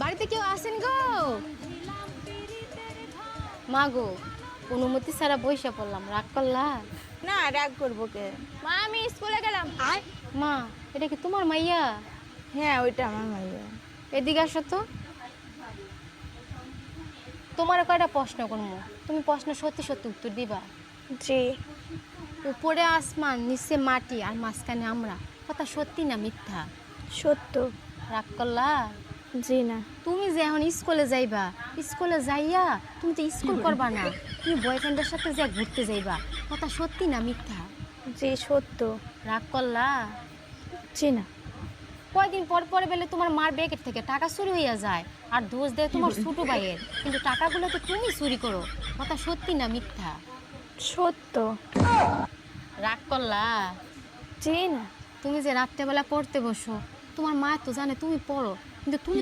বাড়িতে কেউ আসেন গো? মা গো, অনুমতি ছাড়া বইসা পড়লাম, রাগ করলা? না, রাগ করবো কে? মা আমি স্কুলে গেলাম। মা, এটা কি তোমার মাইয়া? হ্যাঁ, ওইটা আমার মাইয়া। এদিকে আসো তো। তোমার কয়টা প্রশ্ন করবো, তুমি প্রশ্ন সত্যি সত্যি উত্তর দিবা। জি। উপরে আসমান, নিচে মাটি, আর মাঝখানে আমরা, কথা সত্যি না মিথ্যা? সত্য। রাগ করলা? জি না। তুমি যে এখন স্কুলে যাইবা, স্কুলে যাইয়া তুমি তো স্কুল করবা না, তুমি বয়ফ্রেন্ডের সাথে যা ঘুরতে যাইবা, কথা সত্যি না মিথ্যা? জি সত্য। রাগ করলা? জি না। কয়দিন পর পরে বেলে তোমার মার ব্যাগের থেকে টাকা চুরি হইয়া যায়, আর দোষ দেয় তোমার ছোট ভাইয়ের, কিন্তু টাকাগুলো তো তুমি চুরি করো, কথা সত্যি না মিথ্যা? সত্য। রাগ করলা? জি না। তুমি যে রাত্রেবেলা পড়তে বসো, তোমার মা তো জানে তুমি পড়ো, কিন্তু তুমি তো